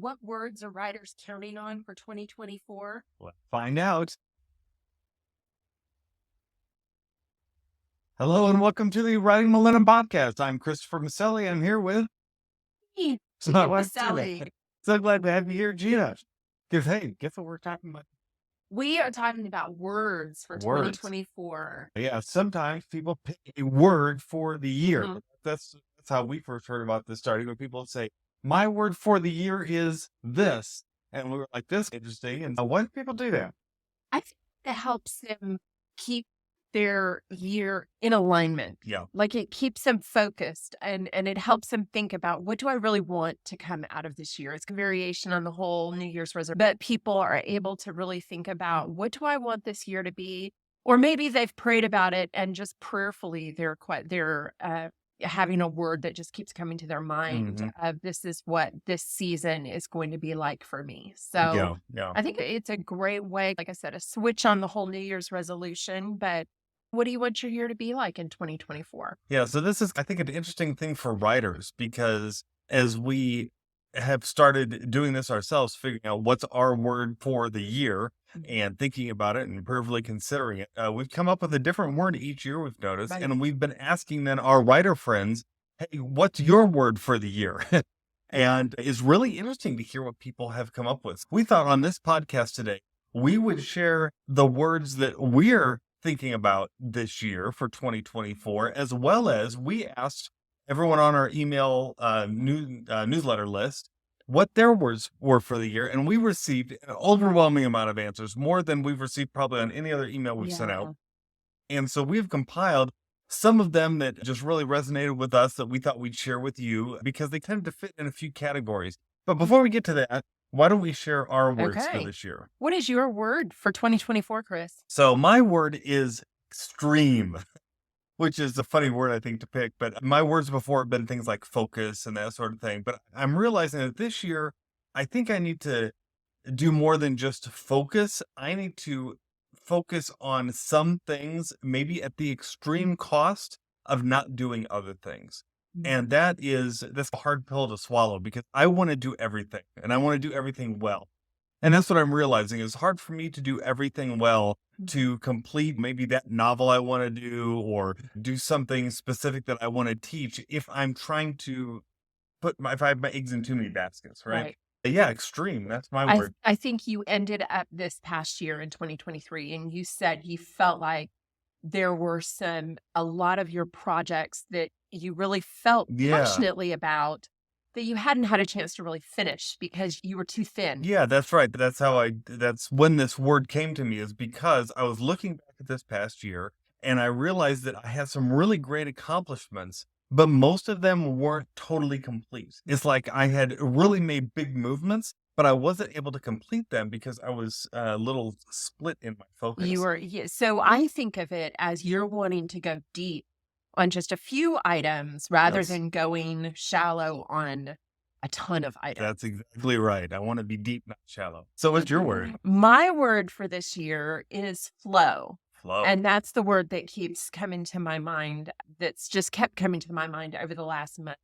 What words are writers counting on for 2024? Let's find out. Hello and welcome to the Writing Millennium Podcast. I'm Christopher Maselli. I'm here with Hey, so Gena glad Maselli. so glad to have you here, Gina. Because hey, guess what we're talking about? We are talking about words for Words. 2024. Yeah, sometimes people pick a word for the year. Mhm. That's how we first heard about this starting, when people say, my word for the year is this. And we were like, this is interesting. And why do people do that? I think it helps them keep their year in alignment. Yeah. Like it keeps them focused and it helps them think about what do I really want to come out of this year? It's a variation on the whole New Year's resolution, but people are able to really think about what do I want this year to be? Or maybe they've prayed about it and just prayerfully they're having a word that just keeps coming to their mind of this is what this season is going to be like for me. So Yeah. I think it's a great way, like I said, a switch on the whole New Year's resolution. But what do you want your year to be like in 2024? Yeah, so this is, I think, an interesting thing for writers, because as we have started doing this ourselves, figuring out what's our word for the year and thinking about it and prayerfully considering it, we've come up with a different word each year, we've noticed. Right. And we've been asking then our writer friends, hey, what's your word for the year? And it's really interesting to hear what people have come up with. We thought on this podcast today, we would share the words that we're thinking about this year for 2024, as well as we asked everyone on our email newsletter list what their words were for the year. And we received an overwhelming amount of answers, more than we've received probably on any other email we've sent out. And so we've compiled some of them that just really resonated with us that we thought we'd share with you, because they tend to fit in a few categories. But before we get to that, why don't we share our words for Okay. this year? What is your word for 2024, Chris? So my word is extreme, which is a funny word, I think, to pick. But my words before have been things like focus and that sort of thing. But I'm realizing that this year, I think I need to do more than just focus. I need to focus on some things, maybe at the extreme cost of not doing other things. And that's a hard pill to swallow, because I want to do everything and I want to do everything well. And that's what I'm realizing. It's hard for me to do everything well, to complete maybe that novel I want to do, or do something specific that I want to teach, if I'm trying to if I have my eggs in too many baskets, right? Yeah, extreme. That's my word. I think you ended up this past year in 2023 and you said you felt like there were a lot of your projects that you really felt passionately about that you hadn't had a chance to really finish because you were too thin. Yeah, that's right. That's when this word came to me, is because I was looking back at this past year and I realized that I had some really great accomplishments, but most of them weren't totally complete. It's like I had really made big movements, but I wasn't able to complete them because I was a little split in my focus. So I think of it as you're wanting to go deep on just a few items rather than going shallow on a ton of items. That's exactly right. I want to be deep, not shallow. So what's your word? My word for this year is flow. Flow. And that's the word that keeps coming to my mind, that's just kept coming to my mind over the last month.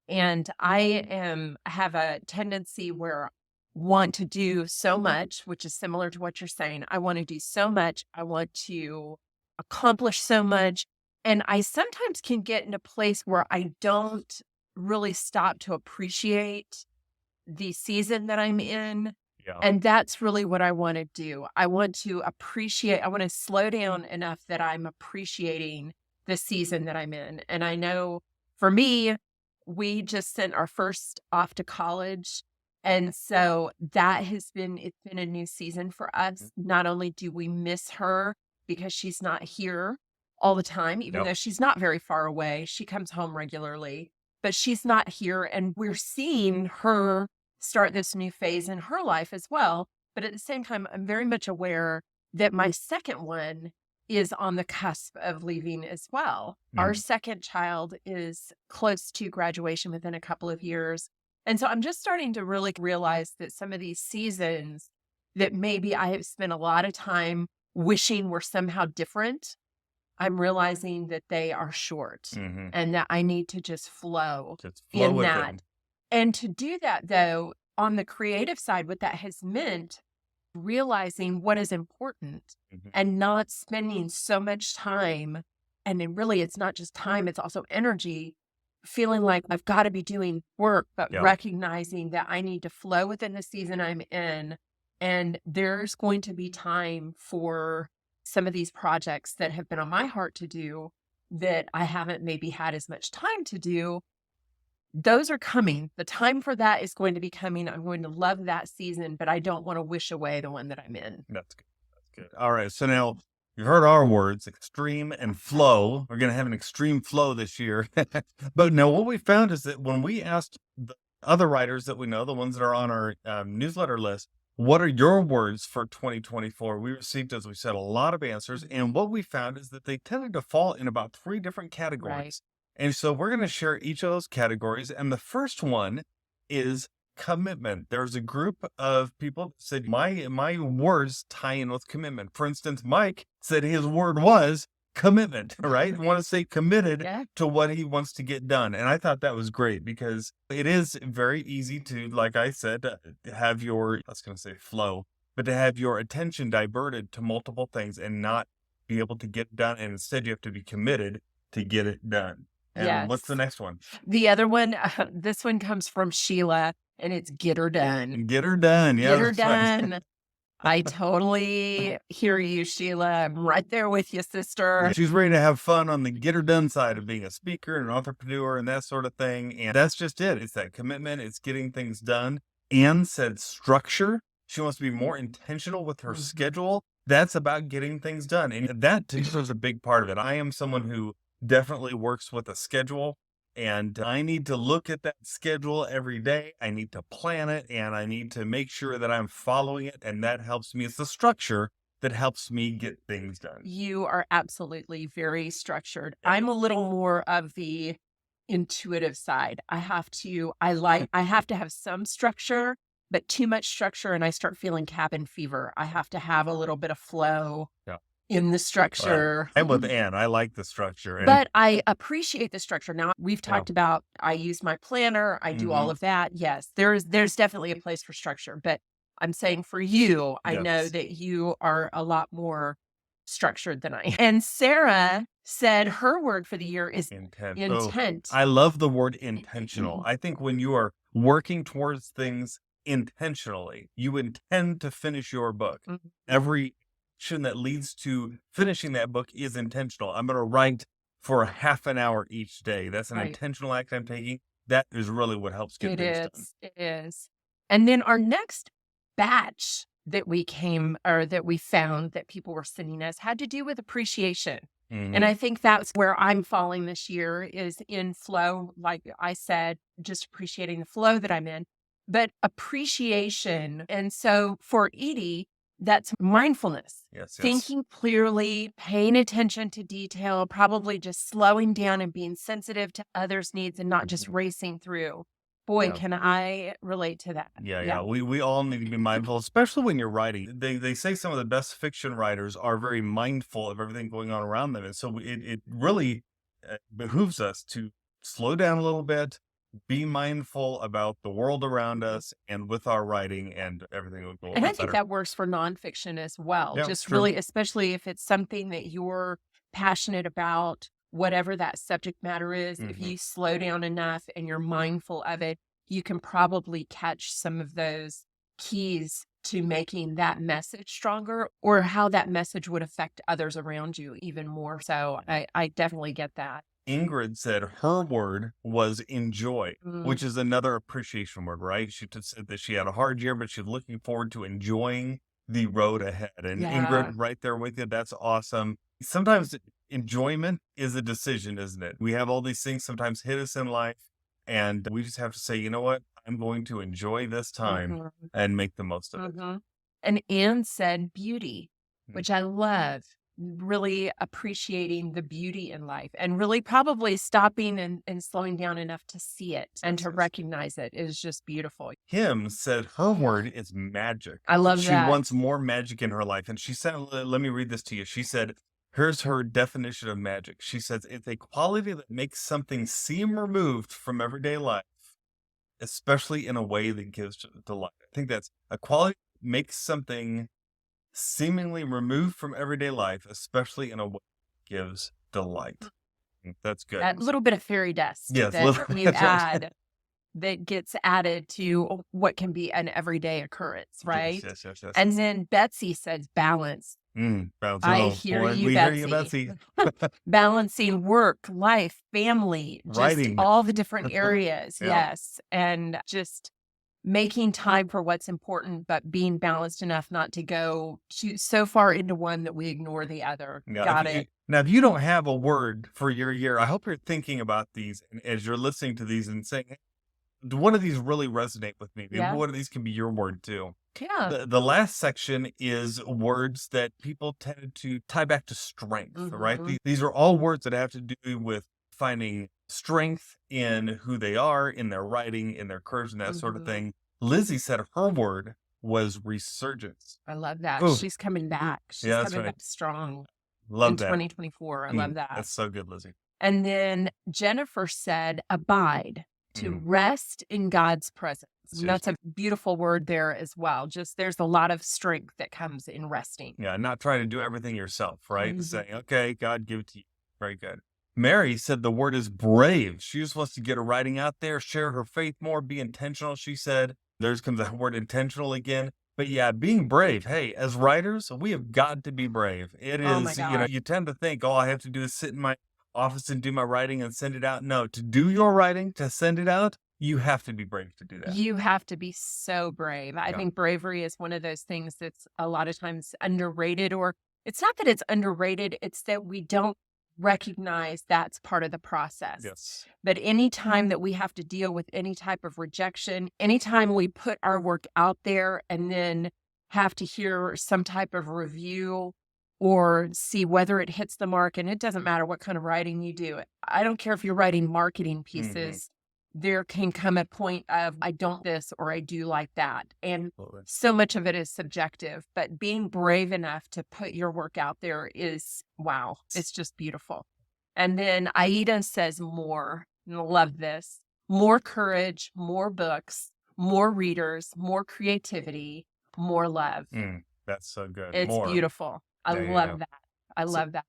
And I have a tendency where I want to do so much, which is similar to what you're saying. I want to do so much. I want to accomplish so much. And I sometimes can get in a place where I don't really stop to appreciate the season that I'm in. Yeah. And that's really what I want to do. I want to slow down enough that I'm appreciating the season that I'm in. And I know for me, we just sent our first off to college. And so it's been a new season for us. Not only do we miss her because she's not here all the time, even though she's not very far away, she comes home regularly, but she's not here. And we're seeing her start this new phase in her life as well. But at the same time, I'm very much aware that my second one is on the cusp of leaving as well. Our second child is close to graduation within a couple of years. And so I'm just starting to really realize that some of these seasons that maybe I have spent a lot of time wishing were somehow different, I'm realizing that they are short and that I need to just flow in that. And to do that, though, on the creative side, what that has meant, realizing what is important Mhm. and not spending so much time. And then really, it's not just time, it's also energy, feeling like I've got to be doing work, but Yeah. recognizing that I need to flow within the season I'm in. And there's going to be time for some of these projects that have been on my heart to do that I haven't maybe had as much time to do. Those are coming. The time for that is going to be coming. I'm going to love that season, but I don't want to wish away the one that I'm in. That's good. That's good. All right. So now you've heard our words, extreme and flow. We're going to have an extreme flow this year. But now what we found is that when we asked the other writers that we know, the ones that are on our newsletter list, what are your words for 2024? We received, as we said, a lot of answers. And what we found is that they tended to fall in about 3 different Right. categories. And so we're going to share each of those categories. And the first one is commitment. There's a group of people that said my words tie in with commitment. For instance, Mike said his word was commitment, right? Want to stay committed Yeah. to what he wants to get done. And I thought that was great because it is very easy to, like I said, have your, I was going to say flow, but to have your attention diverted to multiple things and not be able to get done. And instead you have to be committed to get it done. And what's the Yes. next one? The other one, this one comes from Sheila, and it's get her done. Get her done. Yeah, Get her that's right. done. I totally hear you, Sheila. I'm right there with you, sister. She's ready to have fun on the get her done side of being a speaker and an entrepreneur and that sort of thing. And that's just it. It's that commitment. It's getting things done. Anne said structure. She wants to be more intentional with her Mhm. schedule. That's about getting things done. And that to me is a big part of it. I am someone who definitely works with a schedule. And I need to look at that schedule every day. I need to plan it and I need to make sure that I'm following it. And that helps me. It's the structure that helps me get things done. You are absolutely very structured. Yeah. I'm a little more of the intuitive side. I have to have some structure, but too much structure and I start feeling cabin fever. I have to have a little bit of flow Yeah. in the Well, structure. I'm with Anne. I like the structure. And But I appreciate the structure. Now, we've yeah. talked about I use my planner, I do all Mhm. of that. Yes, there's definitely a place for structure, but I'm saying for you, I know Yes. that you are a lot more structured than I am. And Sarah said her word for the year is Intent. Oh, intent. I love the word intentional. I think when you are working towards things intentionally, you intend to finish your book. Mhm. Every action that leads to finishing that book is intentional. I'm going to write for a half an hour each day. That's an Right. intentional act I'm taking. That is really what helps get It things done. is. It is. And then our next batch that we found that people were sending us had to do with appreciation. And Mhm. I think that's where I'm falling this year is in flow. Like I said, just appreciating the flow that I'm in, but appreciation. And so for Edie, that's mindfulness, Yes, yes. thinking clearly, paying attention to detail, probably just slowing down and being sensitive to others' needs and not just Mhm. racing through. Boy, Yeah. can I relate to that. Yeah, Yeah. yeah. We all need to be mindful, especially when you're writing. They say some of the best fiction writers are very mindful of everything going on around them, and so it really behooves us to slow down a little bit, be mindful about the world around us, and with our writing, and everything will go a And I lot think better. that works for nonfiction as well. Yeah, Just true. really, especially if it's something that you're passionate about, whatever that subject matter is, if Hmm. you slow down enough and you're mindful of it, you can probably catch some of those keys to making that message stronger or how that message would affect others around you even more. So I definitely get that. Ingrid said her word was enjoy, Mm, which is another appreciation word, right? She just said that she had a hard year, but she's looking forward to enjoying the road ahead. And yeah. Ingrid, right there with you, that's awesome. Sometimes enjoyment is a decision, isn't it? We have all these things sometimes hit us in life, and we just have to say, you know what? I'm going to enjoy this time Mhm. and make the most of it. Mhm. And Anne said beauty, Mm. which I love, really appreciating the beauty in life and really probably stopping and slowing down enough to see it and Yes, to yes. recognize it is just beautiful. Kim said her word is magic. I love She that. wants more magic in her life. And she said, let me read this to you. She said, here's her definition of magic. She says, it's a quality that makes something seem removed from everyday life, especially in a way that gives delight. I think that's a quality that makes something seemingly removed from everyday life, especially in a way that gives delight. That's good. That little bit of fairy dust Yes, that you that's right. add that gets added to what can be an everyday occurrence, Yes, right? yes, yes, yes. And then Betsy says balance. Bounce. I Oh hear boy, you, we hear you, Betsy. Betsy. Balancing work, life, family, just Writing. all the different areas. Yeah. Yes. And just making time for what's important, but being balanced enough not to go so far into one that we ignore the other. Yeah. Got it. Now, if you don't have a word for your year, I hope you're thinking about these as you're listening to these and saying, "Hey, do one of these really resonate with me? Maybe Yeah. one of these can be your word too." Yeah. The last section is words that people tended to tie back to strength, right? Mhm. These are all words that have to do with finding strength in who they are, in their writing, in their courage, and that sort of Mhm. thing. Lizzie said her word was resurgence. I love that. Ooh, She's coming back. She's yeah, that's coming right. back strong in Love that. 2024. I love that. That's so good, Lizzie. And then Jennifer said, abide, to Mm. rest in God's presence. And that's Seriously. a beautiful word there as well. Just there's a lot of strength that comes in resting. Yeah, not trying to do everything yourself, right? Mhm. Saying, okay, God, give it to you. Very good. Mary said the word is brave. She just wants to get her writing out there, share her faith more, be intentional. She said, there's comes that word intentional again. But yeah, being brave. Hey, as writers, we have got to be brave. It Oh my is, God. you tend to think, all I have to do is sit in my office and do my writing and send it out. No, to do your writing, to send it out, you have to be brave to do that. You have to be so brave. I Yeah. think bravery is one of those things that's a lot of times underrated, or it's not that it's underrated, it's that we don't recognize that's part of the process. Yes. But anytime that we have to deal with any type of rejection, anytime we put our work out there and then have to hear some type of review or see whether it hits the mark, and it doesn't matter what kind of writing you do. I don't care if you're writing marketing pieces. There can come a point of, I don't this or I do like that. And Absolutely. so much of it is subjective, but being brave enough to put your work out there is, wow, it's just beautiful. And then Aida says more, and I love this, more courage, more books, more readers, more creativity, more love. That's so good. It's More. beautiful. I Yeah. love that. I So- love that.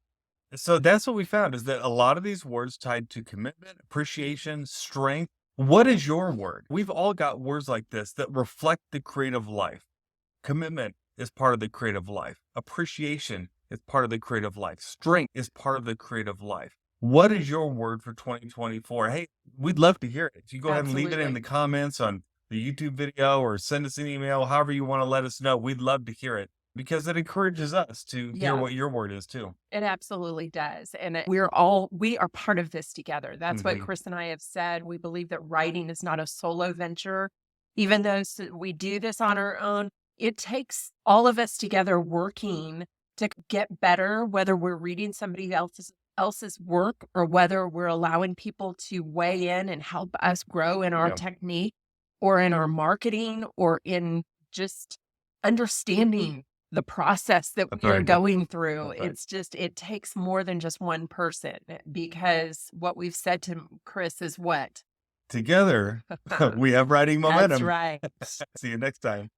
So that's what we found is that a lot of these words tied to commitment, appreciation, strength. What is your word? We've all got words like this that reflect the creative life. Commitment is part of the creative life. Appreciation is part of the creative life. Strength is part of the creative life. What is your word for 2024? Hey, we'd love to hear it. You go ahead and leave it in Absolutely. the comments on the YouTube video or send us an email, however you want to let us know. We'd love to hear it because it encourages us to hear Yeah. what your word is too. It absolutely does. And we are part of this together. That's what Mhm. Chris and I have said. We believe that writing is not a solo venture. Even though we do this on our own, it takes all of us together working to get better, whether we're reading somebody else's work or whether we're allowing people to weigh in and help us grow in our Yeah. technique or in our marketing or in just understanding the process that That's we are right. going through. That's right. It's just, it takes more than just one person, because what we've said to Chris is what? Together, we have writing That's momentum. right. See you next time.